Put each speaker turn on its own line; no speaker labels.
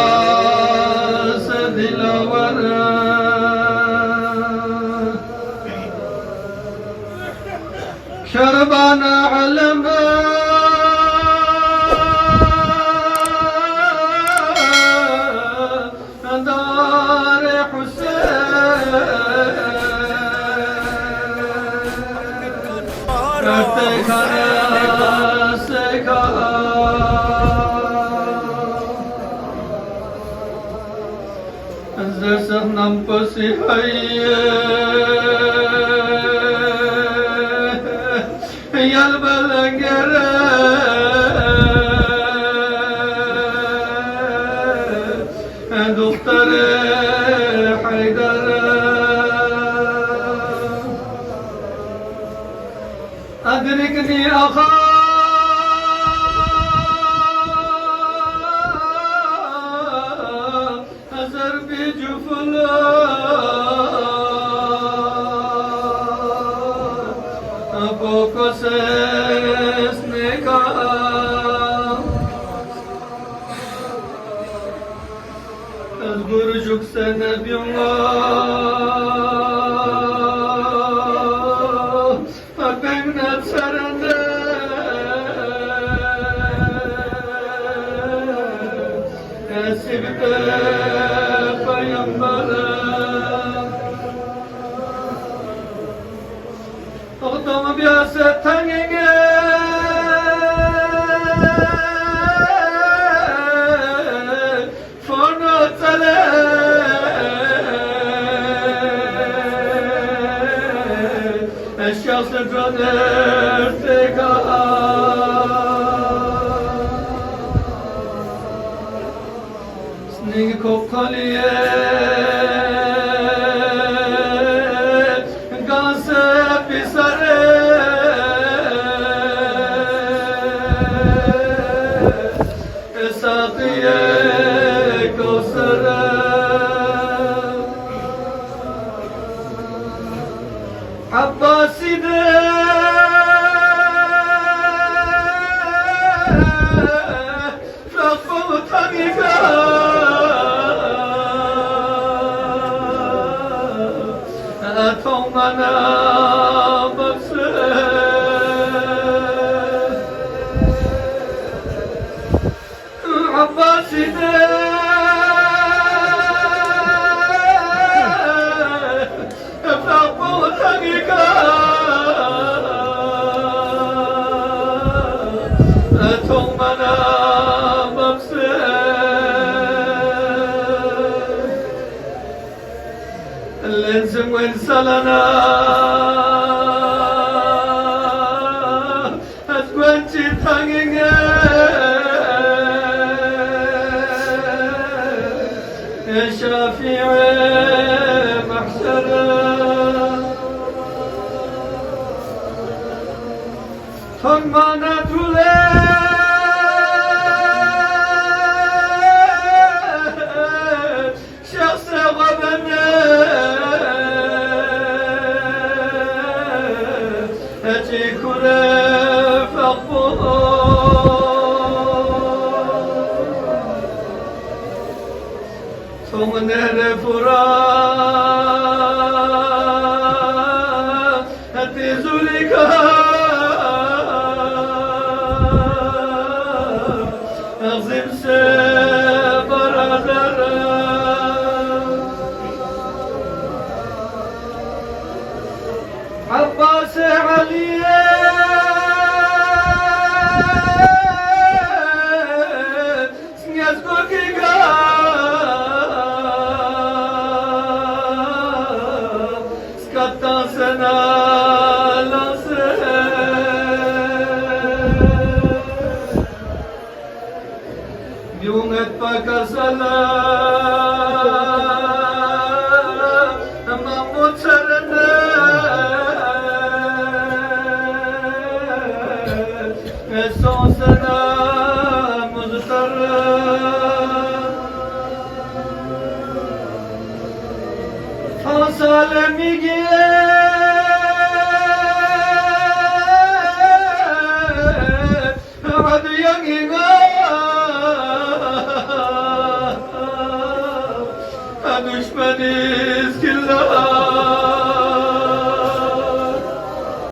عباس دلاور شربان علم دار حسين ارتكنا سكا زرسخ نمپسی يالبلنجر دختر حيدر أدركني أخا أزر بجفلا أبوكو سيسنكا أذكر جكس نبي الله أبنى تسرنا أسبت فينبلا أغضم بياستنين الشخص قدرتك سنين كوكالية قاسب بسره ساقية كوسره عباسي ده رفض طريقه أتومنا ببسه عباسي ده رفض طريقه أتومنا ببسه الانسان وانسالنا أتوانتي تانيني يا شافع محشرة فرمانا تولي شخص غبنا أتي كل فقبه ثم نهر فرات أتي زلكا أغزم سبر أدرا عباس علي سنياز بوكيكا سكتا سنا لاسه يومت بكسلا محمود سرنا سوسنا مزتر فصل ميجي عد يمينا düşmeniz killa